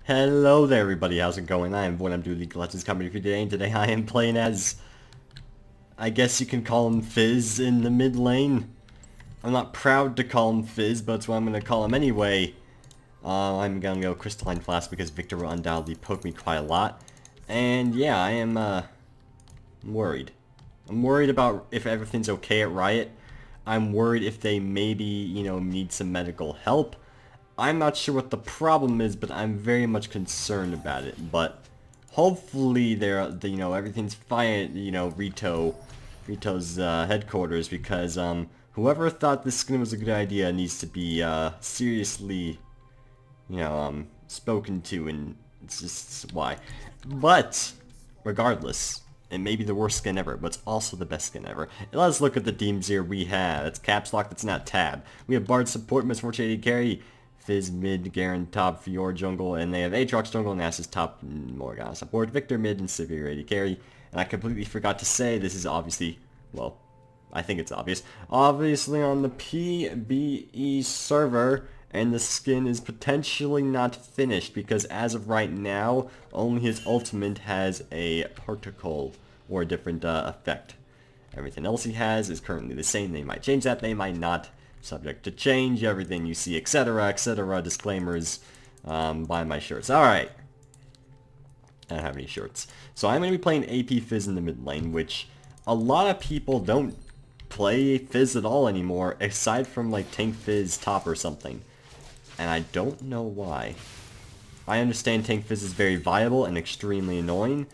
Hello there everybody, how's it going? I am Void, I'm doing League of Legends coming for you today, and today I am playing as, I guess you can call him Fizz in the mid lane. I'm not proud to call him Fizz, but it's what I'm going to call him anyway. I'm going to go Crystalline Flask because Victor will undoubtedly poke me quite a lot. And yeah, I am worried. I'm worried about if everything's okay at Riot. I'm worried if they maybe, need some medical help. I'm not sure what the problem is, but I'm very much concerned about it. But hopefully everything's fine at, Rito's headquarters, because whoever thought this skin was a good idea needs to be seriously, spoken to, and it's just why. But regardless, it may be the worst skin ever, but it's also the best skin ever. And let's look at the teams here we have. It's Caps Lock, that's not Tab. We have Bard support, Misfortune AD carry, Fizz mid, Garen top, Fior jungle, and they have Aatrox jungle, Nasus top, Morgana support, Victor mid, and Severe AD carry. And I completely forgot to say, this is obviously, well, I think it's obvious, obviously on the PBE server, and the skin is potentially not finished, because as of right now, only his ultimate has a particle, or a different effect. Everything else he has is currently the same. They might change that, they might not. Subject to change, everything you see, etc., etc., disclaimers, buy my shirts. Alright. I don't have any shirts. So I'm going to be playing AP Fizz in the mid lane, which a lot of people don't play Fizz at all anymore, aside from like Tank Fizz top or something. And I don't know why. I understand Tank Fizz is very viable and extremely annoying,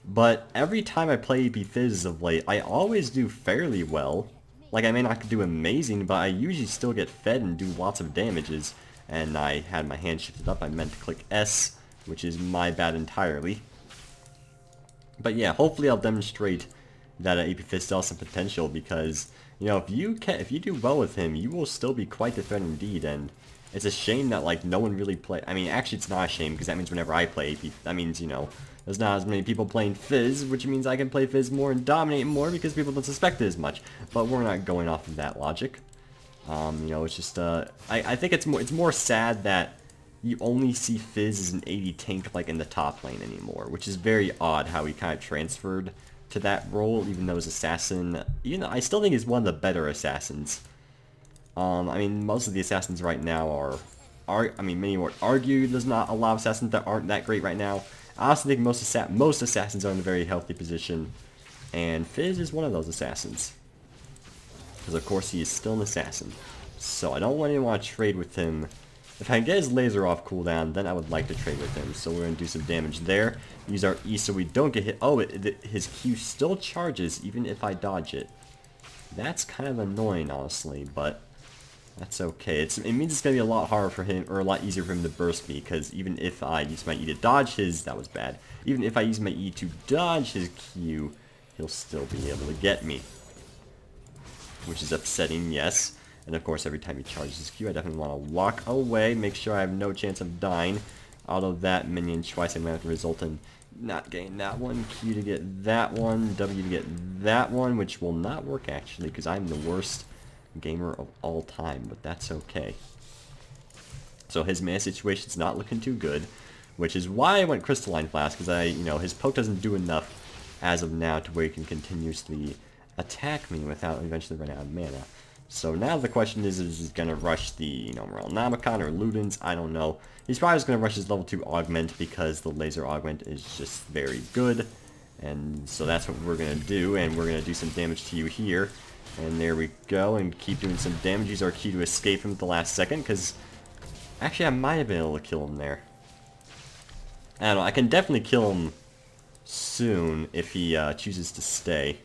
but every time I play AP Fizz of late, I always do fairly well. Like, I may not do amazing, but I usually still get fed and do lots of damages. And I had my hand shifted up. I meant to click S, which is my bad entirely. But yeah, hopefully I'll demonstrate that AP Fizz still has some potential, because, if you do well with him, you will still be quite the threat indeed. And it's a shame that, like, no one really play. I mean, actually, it's not a shame, because that means whenever I play AP, that means, there's not as many people playing Fizz, which means I can play Fizz more and dominate more because people don't suspect it as much. But we're not going off of that logic. It's just, I think it's more sad that you only see Fizz as an AD tank, like, in the top lane anymore, which is very odd how he kind of transferred to that role, even though his assassin, I still think he's one of the better assassins. I mean, most of the assassins right now many would argue there's not a lot of assassins that aren't that great right now. I also think most assassins are in a very healthy position, and Fizz is one of those assassins. Because of course he is still an assassin. So I don't really want to trade with him. If I can get his laser off cooldown, then I would like to trade with him. So we're going to do some damage there. Use our E so we don't get hit. Oh, his Q still charges even if I dodge it. That's kind of annoying, honestly, but that's okay. It means it's going to be a lot harder for him, or a lot easier for him to burst me, because even if I use my E to dodge his, that was bad. Even if I use my E to dodge his Q, he'll still be able to get me. Which is upsetting, yes. And of course, every time he charges his Q, I definitely want to walk away, make sure I have no chance of dying. Auto that minion twice, I'm going to have to result in not getting that one, Q to get that one, W to get that one, which will not work actually, because I'm the worst gamer of all time, but that's okay. So his mana situation's not looking too good, which is why I went Crystalline Flask, because his poke doesn't do enough as of now to where he can continuously attack me without eventually running out of mana. So now the question is he gonna rush the, Morellamachon or Ludens? I don't know. He's probably just gonna rush his level 2 augment, because the laser augment is just very good. And so that's what we're gonna do, and we're gonna do some damage to you here. And there we go, and keep doing some damage. Use our Q to escape him at the last second, because actually I might have been able to kill him there. I don't know, I can definitely kill him soon if he chooses to stay.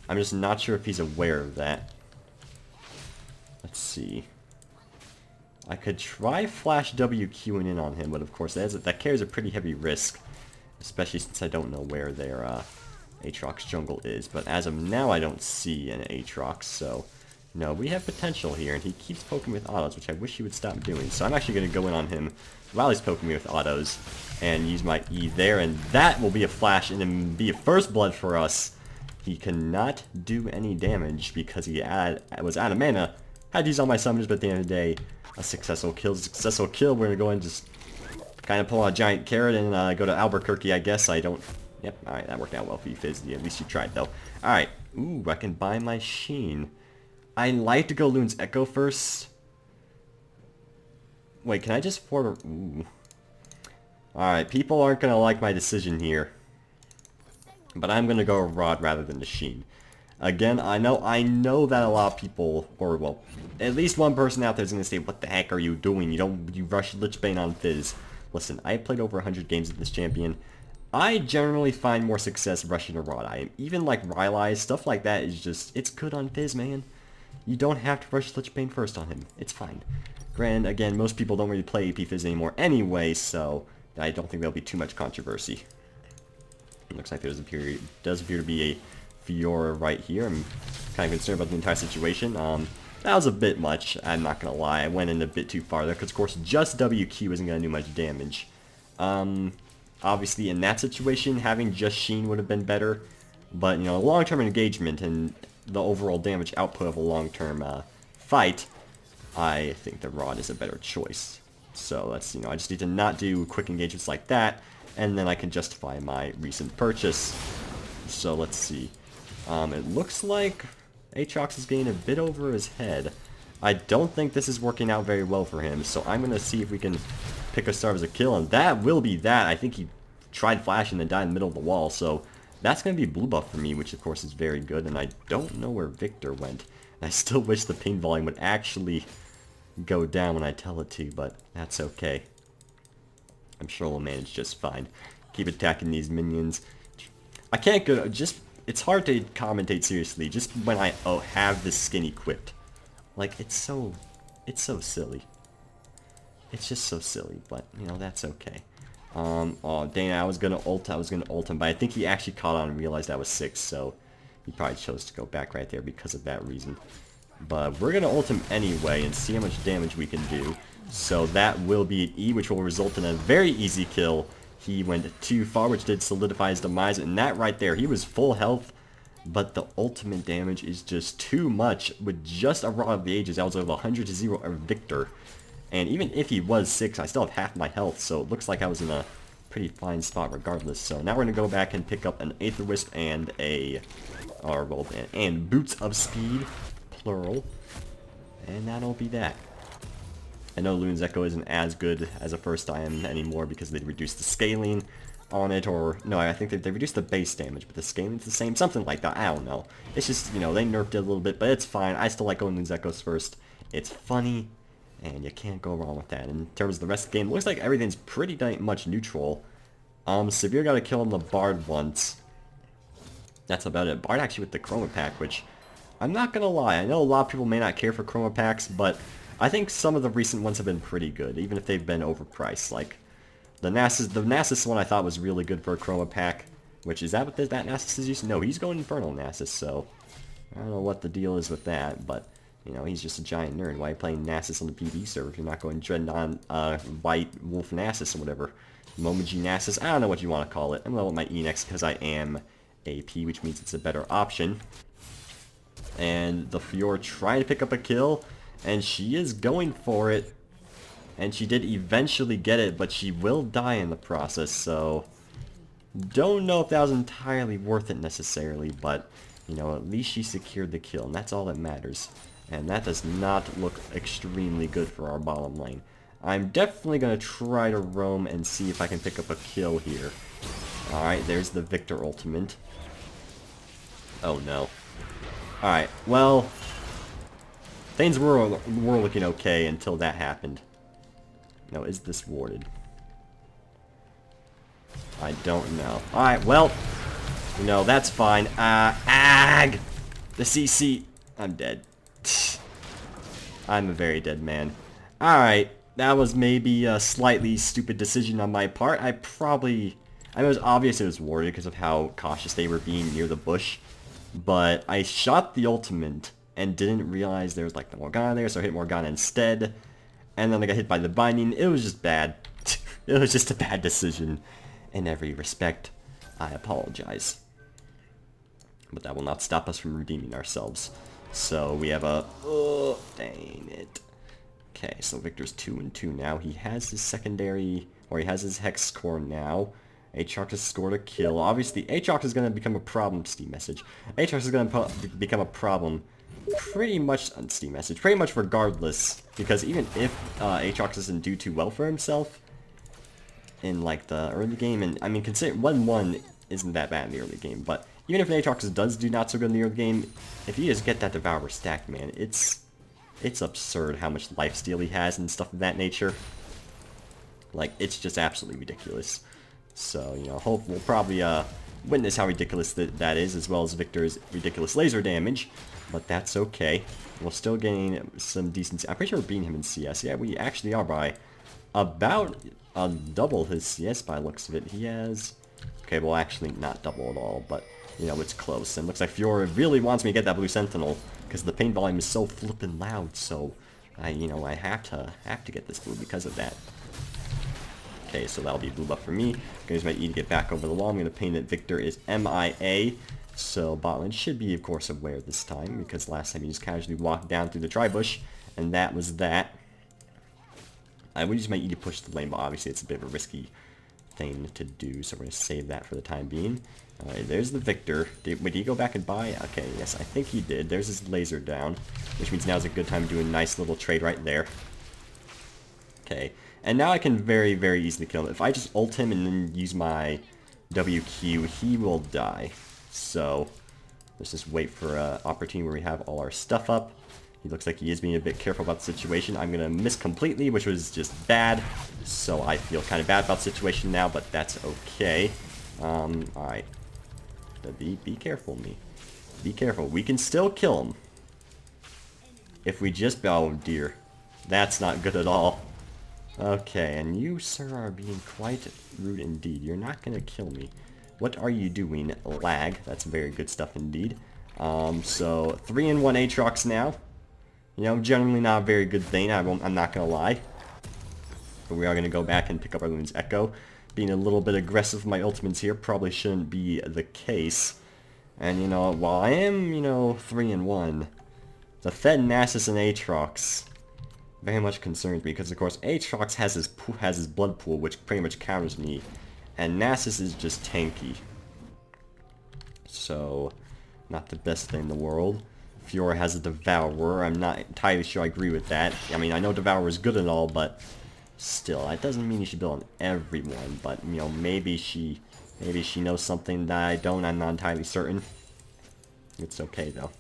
I'm just not sure if he's aware of that. Let's see. I could try Flash W Qing in on him, but of course that carries a pretty heavy risk, especially since I don't know where their Aatrox jungle is. But as of now, I don't see an Aatrox, so no, we have potential here, and he keeps poking with autos, which I wish he would stop doing. So I'm actually going to go in on him while he's poking me with autos, and use my E there, and that will be a flash, and then be a first blood for us. He cannot do any damage because he was out of mana. Had to use all my summons, but at the end of the day, a successful kill is a successful kill. We're going to go and just kind of pull out a giant carrot and go to Albuquerque, I guess. I don't... Yep, alright, that worked out well for you, Fizz. Yeah, at least you tried, though. Alright, ooh, I can buy my Sheen. I like to go Loon's Echo first. Wait, can I just afford a... Ooh. Alright, people aren't going to like my decision here. But I'm going to go Rod rather than the Sheen. Again, I know that a lot of people, or well, at least one person out there is going to say, what the heck are you doing? You rush Lichbane on Fizz. Listen, I played over 100 games with this champion. I generally find more success rushing a Rod. Even like Rylai, stuff like that is just, it's good on Fizz, man. You don't have to rush Lichbane first on him. It's fine. Granted, again, most people don't really play AP Fizz anymore anyway, so I don't think there'll be too much controversy. It looks like does appear to be a Fiora right here. I'm kind of concerned about the entire situation. That was a bit much, I'm not going to lie. I went in a bit too far there, because of course just WQ isn't going to do much damage. Obviously in that situation, having just Sheen would have been better. But, you know, long-term engagement and the overall damage output of a long-term fight, I think the Rod is a better choice. So that's, you know, I just need to not do quick engagements like that, and then I can justify my recent purchase. So let's see. It looks like Aatrox is getting a bit over his head. I don't think this is working out very well for him, so I'm going to see if we can pick a star as a kill, and that will be that. I think he tried flashing and then died in the middle of the wall, so that's going to be blue buff for me, which of course is very good, and I don't know where Victor went. I still wish the ping volume would actually go down when I tell it to, but that's okay. I'm sure we'll manage just fine. Keep attacking these minions. I can't go, it's hard to commentate seriously just when I have this skin equipped. Like, it's so silly. It's just so silly, but, you know, that's okay. Oh, dang, I was gonna ult him, but I think he actually caught on and realized I was 6, so he probably chose to go back right there because of that reason. But we're gonna ult him anyway and see how much damage we can do. So that will be an E, which will result in a very easy kill. He went too far, which did solidify his demise, and that right there, he was full health, but the ultimate damage is just too much. With just a Rod of the Ages, I was over 100-0 a Victor. And even if he was 6, I still have half my health, so it looks like I was in a pretty fine spot regardless. So now we're going to go back and pick up an Aether Wisp and and Boots of Speed, plural. And that'll be that. I know Loon's Echo isn't as good as a first item anymore because they reduced the scaling on it, or no, I think they reduced the base damage, but the scaling's the same, something like that. I don't know. It's just, you know, they nerfed it a little bit, but it's fine. I still like going Loon's Echoes first. It's funny, and you can't go wrong with that. In terms of the rest of the game, it looks like everything's pretty much neutral. Severe got a kill on the Bard once. That's about it. Bard actually with the Chroma Pack, which I'm not gonna lie, I know a lot of people may not care for Chroma Packs, but I think some of the recent ones have been pretty good, even if they've been overpriced. Like, the Nasus one I thought was really good for a Chroma Pack, which, is that what that Nasus is using? No, he's going Infernal Nasus, so I don't know what the deal is with that, but, you know, he's just a giant nerd. Why are you playing Nasus on the PvE server if you're not going Dreadnought, White Wolf Nasus or whatever? Momoji Nasus, I don't know what you want to call it. I'm going to let my E next because I am AP, which means it's a better option. And the Fiora trying to pick up a kill, and she is going for it. And she did eventually get it, but she will die in the process, so don't know if that was entirely worth it necessarily, but, you know, at least she secured the kill, and that's all that matters. And that does not look extremely good for our bottom lane. I'm definitely going to try to roam and see if I can pick up a kill here. Alright, there's the Victor ultimate. Oh no. Alright, well, things were looking okay until that happened. No, is this warded? I don't know. Alright, well, you know, that's fine. The CC. I'm dead. I'm a very dead man. Alright, that was maybe a slightly stupid decision on my part. I mean, it was obvious it was warded because of how cautious they were being near the bush. But I shot the ultimate and didn't realize there was like the Morgana there, so I hit Morgana instead. And then I got hit by the binding. It was just bad. It was just a bad decision in every respect. I apologize. But that will not stop us from redeeming ourselves. So we have a... Oh, dang it. Okay, so Victor's 2-2 now. He has his secondary, or he has his hex score now. Aatrox has scored a kill. Obviously, Aatrox is going to become a problem, Steam message. Aatrox is going to become a problem pretty much on Steam message, pretty much regardless, because even if Aatrox doesn't do too well for himself in like the early game, and I mean, consider 1-1 isn't that bad in the early game, but even if Aatrox does do not so good in the early game, if you just get that Devourer stacked, man, it's absurd how much lifesteal he has and stuff of that nature. Like, it's just absolutely ridiculous. So, you know, we'll probably witness how ridiculous that is, as well as Victor's ridiculous laser damage. But that's okay. We'll still gain some decent... I'm pretty sure we're beating him in CS. Yeah, we actually are by about double his CS by looks of it. He has... Okay, well, actually not double at all, but, you know, it's close. And looks like Fiora really wants me to get that Blue Sentinel, because the pain volume is so flippin' loud, so I have to get this blue because of that. Okay, so that'll be a blue buff for me. Gonna use my E to get back over the wall. I'm gonna paint that Victor is MIA. So botlane should be, of course, aware this time, because last time he just casually walked down through the tri-bush, and that was that. I would use my E to push the lane, but obviously it's a bit of a risky thing to do, so we're gonna save that for the time being. Alright, there's the Victor. Did he go back and buy? Okay, yes, I think he did. There's his laser down, which means now's a good time to do a nice little trade right there. Okay, and now I can very, very easily kill him. If I just ult him and then use my WQ, he will die. So, let's just wait for an opportunity where we have all our stuff up. He looks like he is being a bit careful about the situation. I'm going to miss completely, which was just bad. So I feel kind of bad about the situation now, but that's okay. Alright. Be careful, me. Be careful. We can still kill him. If we just... Oh, dear. That's not good at all. Okay, and you, sir, are being quite rude indeed. You're not going to kill me. What are you doing? Lag. That's very good stuff indeed. So 3-1 Aatrox now. You know, generally not a very good thing, I'm not going to lie. But we are going to go back and pick up our Loon's Echo. Being a little bit aggressive with my ultimates here probably shouldn't be the case. And, you know, while I am, you know, 3-1, the Fed, Nasus, and Aatrox very much concerns me, because, of course, Aatrox has his blood pool, which pretty much counters me. And Nasus is just tanky. So, not the best thing in the world. Fiora has a Devourer. I'm not entirely sure I agree with that. I mean, I know Devourer is good and all, but still, that doesn't mean you should build on everyone. But, you know, maybe she knows something that I don't. I'm not entirely certain. It's okay, though.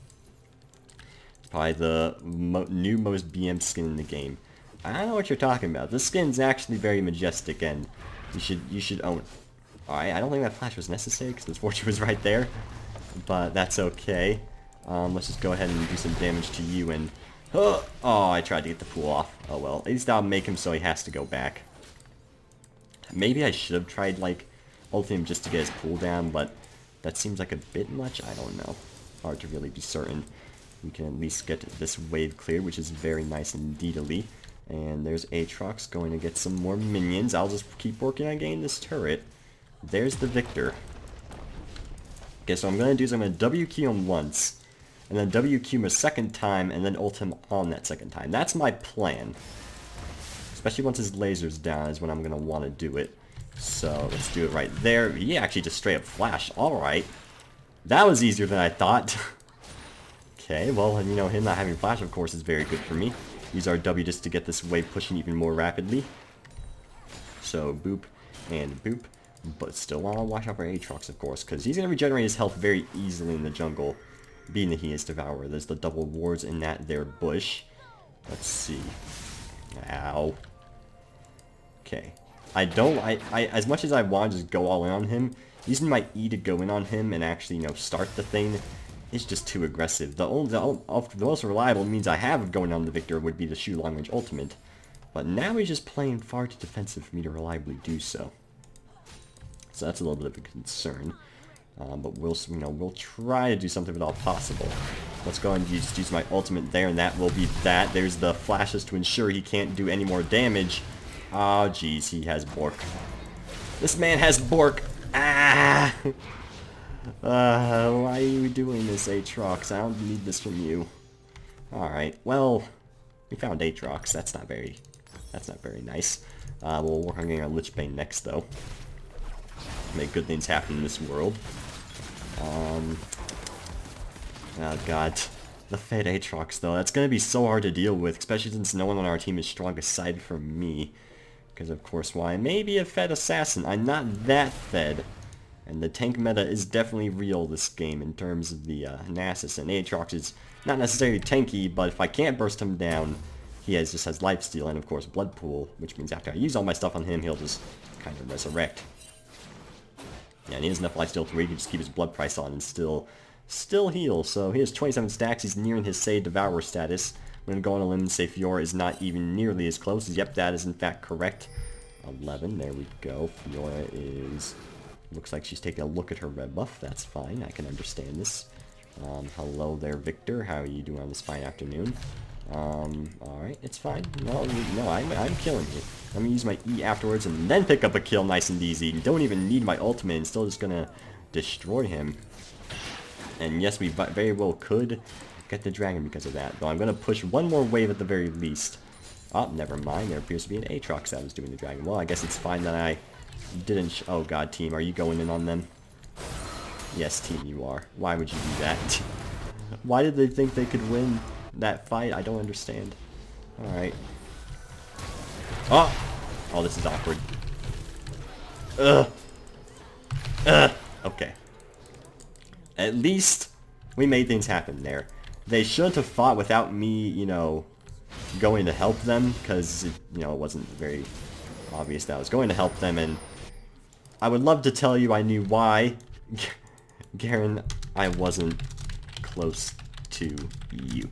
It's probably the new most BM skin in the game. I don't know what you're talking about. This skin's actually very majestic, and you should own it. Alright, I don't think that flash was necessary, because the fortune was right there. But that's okay. Let's just go ahead and do some damage to you, and... Oh, I tried to get the pool off. Oh well, at least I'll make him so he has to go back. Maybe I should have tried, like, ulting him just to get his pool down, but that seems like a bit much. I don't know. Hard to really be certain. We can at least get this wave cleared, which is very nice indeedly. And there's Aatrox going to get some more minions. I'll just keep working on getting this turret. There's the Victor. Okay, so what I'm going to do is I'm going to WQ him once, and then WQ him a second time, and then ult him on that second time. That's my plan. Especially once his laser's down is when I'm going to want to do it. So, let's do it right there. He actually just straight up flashed. Alright. That was easier than I thought. Okay, well, and you know, him not having flash, of course, is very good for me. Use our W just to get this wave pushing even more rapidly. So, boop and boop. But still want to watch out for Aatrox, of course, because he's going to regenerate his health very easily in the jungle, being that he is Devourer. There's the double wards in that there bush. Let's see. Ow. Okay. As much as I want to just go all in on him, using my E to go in on him and actually, you know, start the thing is just too aggressive. The most reliable means I have going on the Victor would be the shoot long range ultimate, but now he's just playing far too defensive for me to reliably do so. So that's a little bit of a concern. But we'll try to do something if at all possible. Let's go and just use my ultimate there, and that will be that. There's the flashes to ensure he can't do any more damage. Oh, jeez, he has Bork. This man has Bork. Ah! Why are you doing this, Aatrox? I don't need this from you. Alright, well, We found Aatrox. That's not very nice. We'll work on getting our Lich Bane next, though. Make good things happen in this world. Oh god. The fed Aatrox, though. That's going to be so hard to deal with, especially since no one on our team is strong aside from me. Because, of course, why? Maybe a fed assassin. I'm not that fed. And the tank meta is definitely real this game in terms of the Nasus. And Aatrox is not necessarily tanky, but if I can't burst him down, he just has lifesteal and, of course, blood pool. Which means after I use all my stuff on him, he'll just kind of resurrect. Yeah, and he has enough lifesteal to where he can just keep his blood price on and still heal. So he has 27 stacks. He's nearing his Say Devourer status. I'm going to go on a limb and say Fiora is not even nearly as close. Yep, that is in fact correct. 11, there we go. Fiora is... Looks like she's taking a look at her red buff. That's fine. I can understand this. Hello there, Victor. How are you doing on this fine afternoon? Alright, it's fine. No, I'm killing you. I'm gonna use my E afterwards and then pick up a kill nice and easy. Don't even need my ultimate and still just gonna destroy him. And yes, we very well could get the dragon because of that. Though I'm gonna push one more wave at the very least. Oh, never mind. There appears to be an Aatrox that was doing the dragon. Well, I guess it's fine that I didn't oh god, team, are you going in on them? Yes, team, you are. Why would you do that? Why did they think they could win that fight? I don't understand. Alright. Oh! Oh, this is awkward. Okay. At least we made things happen there. They shouldn't have fought without me, you know, going to help them, because, you know, it wasn't very obvious that I was going to help them, and I would love to tell you I knew why. Garen, I wasn't close to you.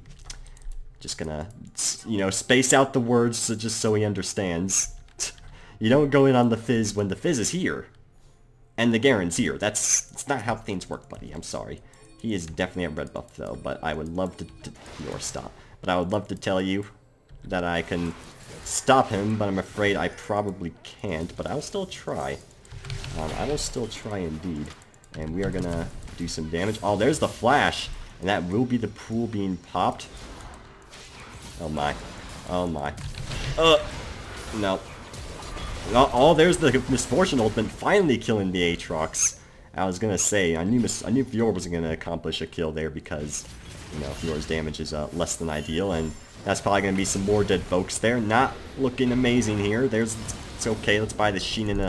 Just gonna, you know, space out the words just so he understands. You don't go in on the Fizz when the Fizz is here. And the Garen's here. It's not how things work, buddy. I'm sorry. He is definitely at red buff, though, but I would love to your stop. But I would love to tell you that I can stop him, but I'm afraid I probably can't, but I'll still try. I will still try indeed. And we are gonna do some damage. Oh, there's the flash! And that will be the pool being popped. Oh my. Oh my. No. Oh, there's the Misfortune ultimate finally killing the Aatrox. I was gonna say, I knew Fiora wasn't gonna accomplish a kill there because, you know, Fiora's damage is less than ideal, and that's probably gonna be some more dead folks there. Not looking amazing here. It's okay. Let's buy the Sheen and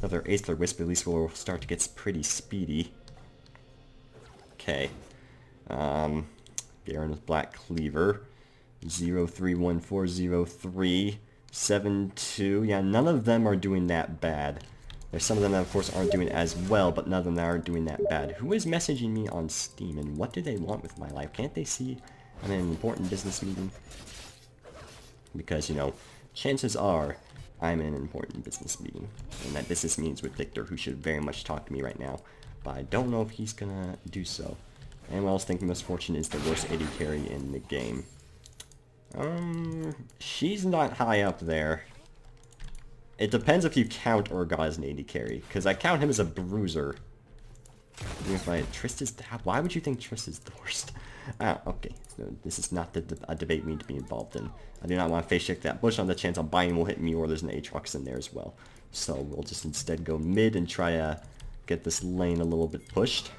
another Aether Wisp. At least we'll start to get pretty speedy. Okay. Garen with Black Cleaver. 03140372. Yeah, none of them are doing that bad. There's some of them that, of course, aren't doing as well, but none of them that aren't doing that bad. Who is messaging me on Steam, and what do they want with my life? Can't they see I'm in an important business meeting? Because, you know, chances are I'm in an important business meeting. And that business meeting's with Victor, who should very much talk to me right now. But I don't know if he's gonna do so. Anyone else think Misfortune is the worst AD carry in the game? She's not high up there. It depends if you count Urgot as an AD carry, because I count him as a bruiser. Even if Trist is... Why would you think Trist is the worst? Okay. So this is not a debate we need to be involved in. I do not want to face check that bush on the chance Undying will hit me, or there's an Aatrox in there as well. So we'll just instead go mid and try to get this lane a little bit pushed.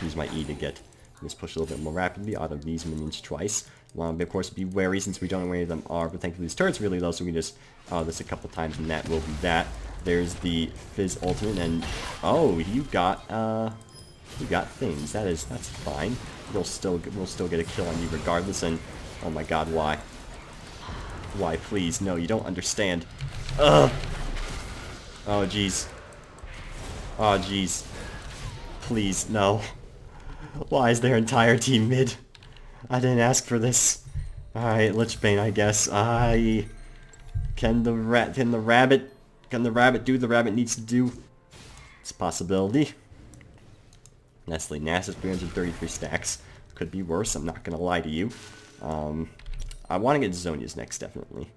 Use my E to get this pushed a little bit more rapidly out of these minions twice. Want to, of course, be wary since we don't know where any of them are, but thankfully this turret's really low, so we can just this a couple times, and that will be that. There's the Fizz ultimate, and oh, you got things. That's fine. We'll still get a kill on you regardless. And oh my God, why? Why, please? No, you don't understand. Ugh. Oh jeez. Oh jeez. Please, no. Why is their entire team mid? I didn't ask for this. Alright, Lich Bane, I guess. Can the rabbit do the rabbit needs to do? It's a possibility. Nestle Nasus 333 stacks. Could be worse, I'm not gonna lie to you. I want to get Zhonya's next, definitely.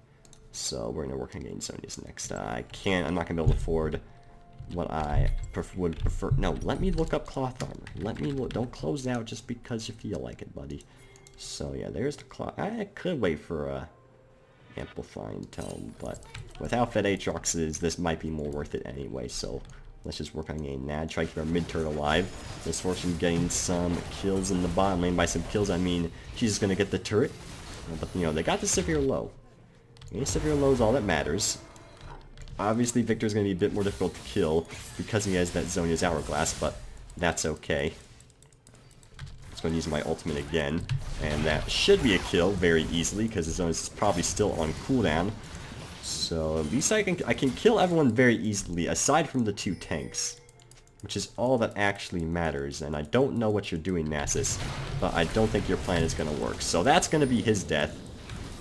So we're gonna work on getting Zhonya's next. I'm not gonna be able to afford what I would prefer. No, let me look up cloth armor. Don't close out just because you feel like it, buddy. So yeah, there's the clock. I could wait for a amplifying tone, but with how fed Aatrox is, this might be more worth it anyway, so let's just work on getting that. Try to keep our mid-turret alive. Misfortune getting some kills in the bottom lane. By some kills, I mean she's just gonna get the turret. But, you know, they got the severe low. Getting severe low is all that matters. Obviously, Victor's gonna be a bit more difficult to kill because he has that Zhonya's Hourglass, but that's okay. I'm going to use my ultimate again, and that should be a kill very easily because his Zhonya's is probably still on cooldown. So at least I can kill everyone very easily, aside from the 2 tanks, which is all that actually matters. And I don't know what you're doing, Nasus, but I don't think your plan is going to work. So that's going to be his death.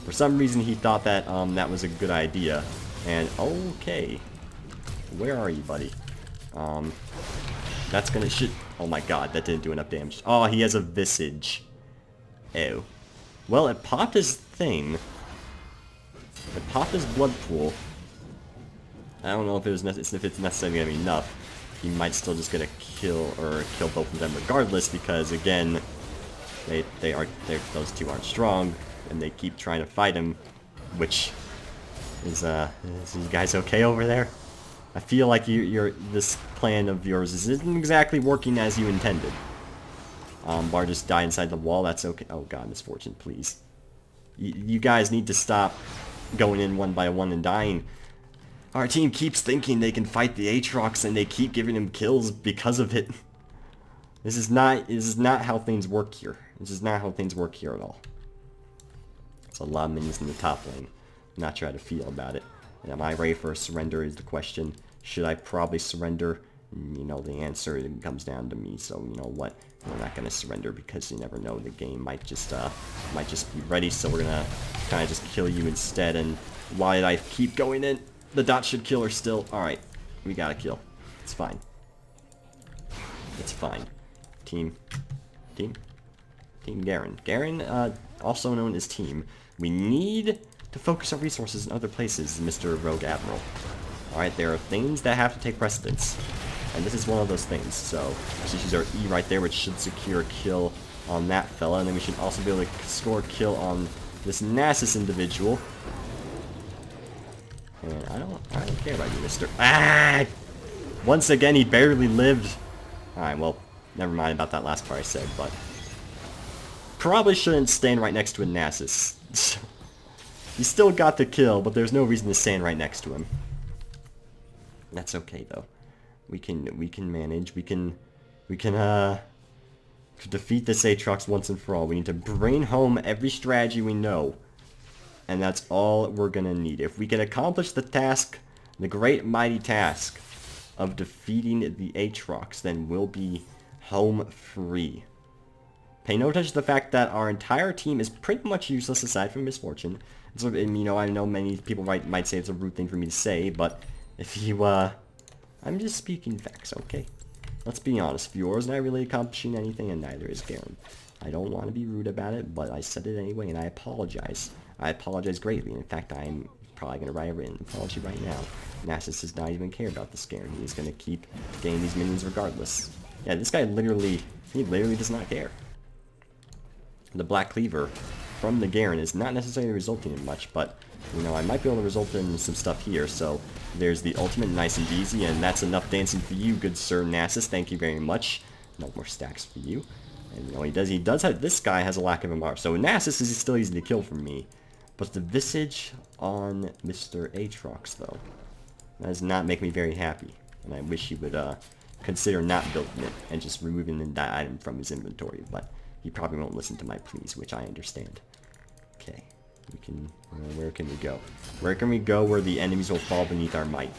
For some reason, he thought that that was a good idea. And okay, where are you, buddy? That's gonna shit. Oh my god, that didn't do enough damage. Oh, he has a Visage. Ew. Well, it popped his thing. It popped his blood pool. I don't know if it's necessarily gonna be enough. He might still just get a kill or kill both of them regardless, because again, those 2 aren't strong, and they keep trying to fight him. Which is you guys okay over there? I feel like this plan of yours isn't exactly working as you intended. Bar just died inside the wall. That's okay. Oh god, Misfortune, please. You guys need to stop going in one by one and dying. Our team keeps thinking they can fight the Aatrox, and they keep giving him kills because of it. This is not how things work here. This is not how things work here at all. There's a lot of minions in the top lane. I'm not sure how to feel about it. And am I ready for a surrender is the question. Should I probably surrender? You know, the answer comes down to me, so you know what? We're not going to surrender because you never know. The game might just be ready, so we're going to kind of just kill you instead. And why did I keep going in? The dot should kill her still. Alright, we got to kill. It's fine. It's fine. Team Garen. Garen, also known as Team. We need to focus our resources in other places, Mr. Rogue Admiral. Alright, there are things that have to take precedence. And this is one of those things. So, let's just use our E right there, which should secure a kill on that fella. And then we should also be able to score a kill on this Nasus individual. And I don't care about you, Mr. Ah! Once again, he barely lived. Alright, well, never mind about that last part I said, but probably shouldn't stand right next to a Nasus. He still got the kill, but there's no reason to stand right next to him. That's okay though. We can manage. We can defeat this Aatrox once and for all. We need to bring home every strategy we know, and that's all we're gonna need. If we can accomplish the task, the great mighty task of defeating the Aatrox, then we'll be home free. Pay no attention to the fact that our entire team is pretty much useless aside from Misfortune. So, you know, I know many people might say it's a rude thing for me to say, but if you, I'm just speaking facts, okay? Let's be honest, Fiora's not really accomplishing anything, and neither is Garen. I don't want to be rude about it, but I said it anyway, and I apologize. I apologize greatly. In fact, I'm probably going to write a written apology right now. Nasus does not even care about this Garen. He is going to keep getting these minions regardless. Yeah, this guy literally does not care. The Black Cleaver from the Garen is not necessarily resulting in much, but, you know, I might be able to result in some stuff here. So there's the ultimate, nice and easy, and that's enough dancing for you, good sir Nasus. Thank you very much. No more stacks for you. And, you know, he does have, this guy has a lack of MR. So Nasus is still easy to kill from me. But the Visage on Mr. Aatrox, though, that does not make me very happy. And I wish he would consider not building it and just removing that item from his inventory. But he probably won't listen to my pleas, which I understand. Okay, we can. Where can we go? Where can we go where the enemies will fall beneath our might?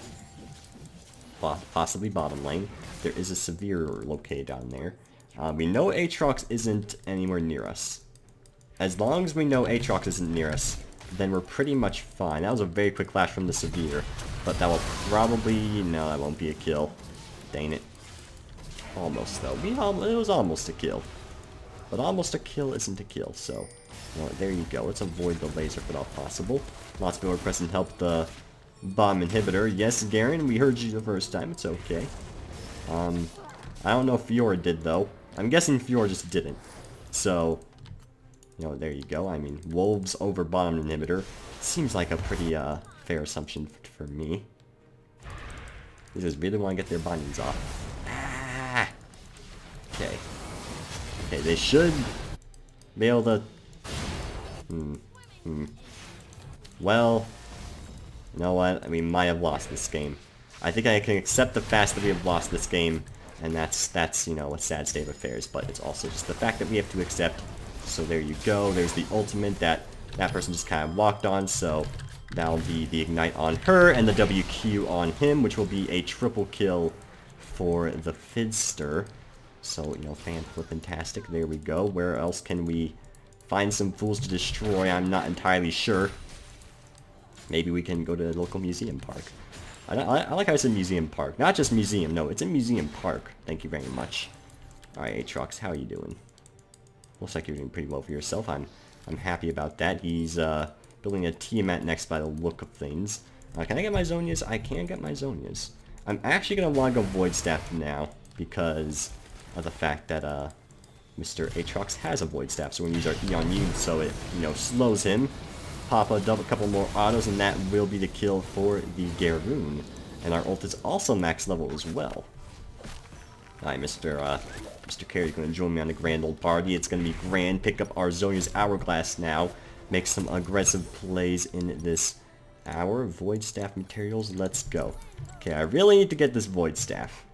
Possibly bottom lane. There is a severe located down there. We know Aatrox isn't anywhere near us. As long as we know Aatrox isn't near us, then we're pretty much fine. That was a very quick flash from the severe, but that will probably... no, that won't be a kill. Dang it. Almost, though. It was almost a kill. But almost a kill isn't a kill, so... well, there you go. Let's avoid the laser if at all possible. Lots of people are pressing help the bomb inhibitor. Yes, Garen, we heard you the first time. It's okay. I don't know if Fiora did, though. I'm guessing Fiora just didn't. So... You know, there you go. I mean, wolves over bottom inhibitor. Seems like a pretty fair assumption for me. They just really want to get their bindings off. Ah! Okay. Okay, they should be able to... Well, you know what? We might have lost this game. I think I can accept the fact that we have lost this game, and that's you know, a sad state of affairs, but it's also just the fact that we have to accept. So there you go. There's the ultimate that person just kind of walked on, so that'll be the ignite on her, and the WQ on him, which will be a triple kill for the Fizzster. So, you know, fan-flippin-tastic. There we go. Where else can we find some fools to destroy? I'm not entirely sure. Maybe we can go to the local museum park. I like how it's a museum park. Not just museum, no, it's a museum park. Thank you very much. Alright, Aatrox, how are you doing? Looks like you're doing pretty well for yourself. I'm happy about that. He's building a Tiamat next by the look of things. Can I get my Zonias? I can get my Zonias. I'm actually going to want to go Void Staff now because of the fact that Mr. Aatrox has a Void Staff. So we're going to use our E on you so it, you know, slows him. Pop a couple more autos, and that will be the kill for the Garoon. And our ult is also max level as well. Alright, Mr. Carey's going to join me on the grand old party. It's going to be grand. Pick up our Zonia's Hourglass now. Make some aggressive plays in this hour. Void Staff materials, let's go. Okay, I really need to get this Void Staff.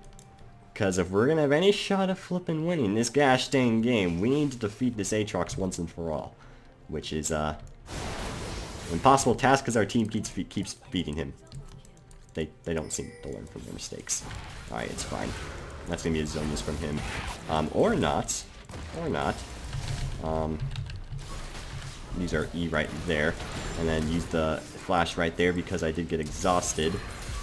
Because if we're going to have any shot of flipping winning this gosh dang game, we need to defeat this Aatrox once and for all. Which is, impossible task because our team keeps beating him. They don't seem to learn from their mistakes. Alright, it's fine. That's going to be a Zonias from him. Or not. Or not. Use our E right there. And then use the flash right there because I did get exhausted.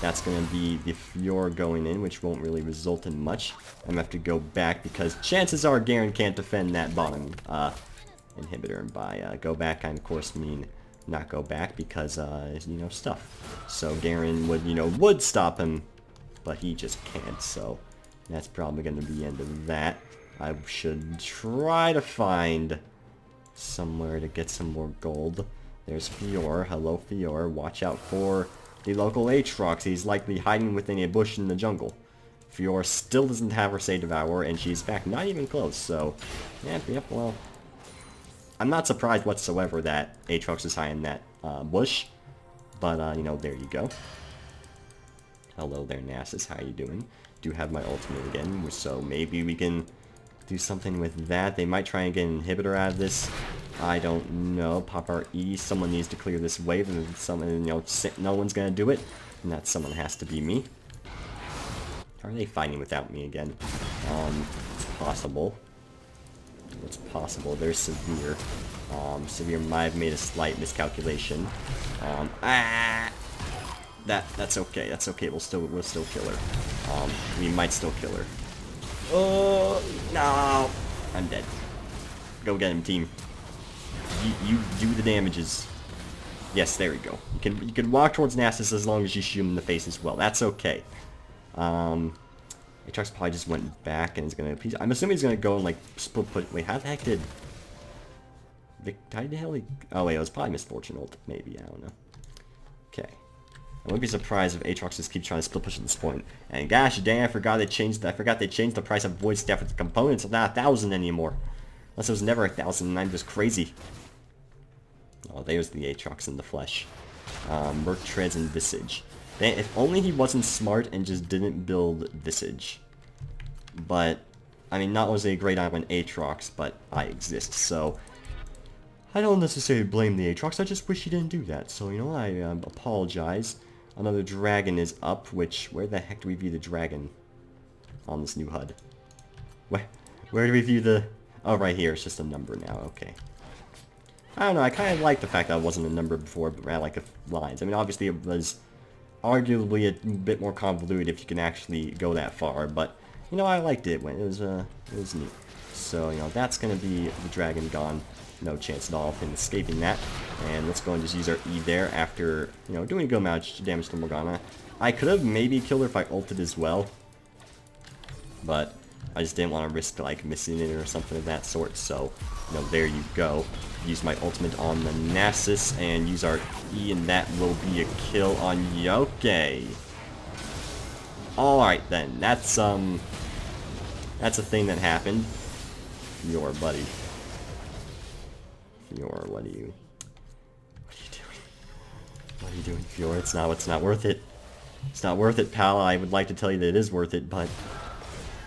That's going to be the Fior going in, which won't really result in much. I'm going to have to go back because chances are Garen can't defend that bottom inhibitor. And by go back, I of course mean not go back because, you know, stuff. So Garen would stop him, but he just can't, so that's probably going to be the end of that. I should try to find somewhere to get some more gold. There's Fior. Hello, Fior. Watch out for the local Aatrox. He's likely hiding within a bush in the jungle. Fior still doesn't have her Say Devour, and she's back. Not even close, so, yep, well, I'm not surprised whatsoever that Aatrox is high in that bush, but, you know, there you go. Hello there, Nasus, how you doing? Do have my ultimate again, so maybe we can do something with that. They might try and get an inhibitor out of this. I don't know. Pop our E. Someone needs to clear this wave, and someone, you know, no one's gonna do it, and that someone has to be me. Are they fighting without me again? It's possible. It's possible. There's Severe. Severe might have made a slight miscalculation. That's okay. That's okay. We'll still kill her. We might still kill her. Oh no! I'm dead. Go get him, team. You do the damages. Yes, there we go. You can walk towards Nasus as long as you shoot him in the face as well. That's okay. Aatrox probably just went back and is gonna. I'm assuming he's gonna go and like split put. Wait, how the heck did? How the hell he? Oh wait, it was probably Misfortune ult. Maybe, I don't know. Okay. I wouldn't be surprised if Aatrox just keeps trying to split push at this point. And gosh dang, I forgot they changed the price of Void Staff with the components. It's not 1,000 anymore. Unless it was never 1,000 and I'm just crazy. Oh, there's the Aatrox in the flesh. Merc Treads and Visage. If only he wasn't smart and just didn't build Visage. But, I mean, not was a great island Aatrox, but I exist, so I don't necessarily blame the Aatrox, I just wish he didn't do that. So, you know, I apologize. Another dragon is up, where the heck do we view the dragon on this new HUD? Where do we view the... Oh, right here, it's just a number now, okay. I don't know, I kind of like the fact that it wasn't a number before, but rather like lines. I mean, obviously it was arguably a bit more convoluted if you can actually go that far, but, you know, I liked it when it was neat. So, you know, that's going to be the dragon gone. No chance at all of him escaping that. And let's go and just use our E there after, you know, doing a good amount of damage to Morgana. I could have maybe killed her if I ulted as well. But I just didn't want to risk, like, missing it or something of that sort, so, you know, there you go. Use my ultimate on the Nasus, and use our E, and that will be a kill on Yoke. Alright then, that's a thing that happened. Your buddy. Fior, what are you doing? What are you doing, Fior? It's not worth it. It's not worth it, pal. I would like to tell you that it is worth it, but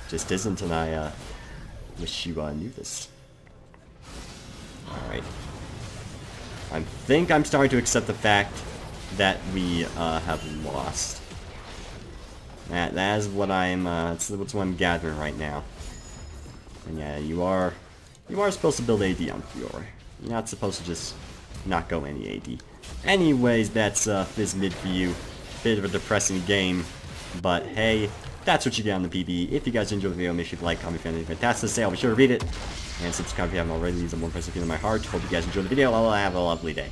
just isn't, and I wish you knew this. Alright. I think I'm starting to accept the fact that we have lost. That is what that's what I'm gathering right now. And yeah, you are supposed to build AD on Fior. You're not supposed to just not go any AD. Anyways, that's Fizz mid for you. Bit of a depressing game, but hey, that's what you get on the PB. If you guys enjoyed the video, make sure to like, comment, anything fantastic to say. I'll be sure to read it. And subscribe if you haven't already. Leaves a more impressive feeling in my heart. Hope you guys enjoyed the video. I'll have a lovely day.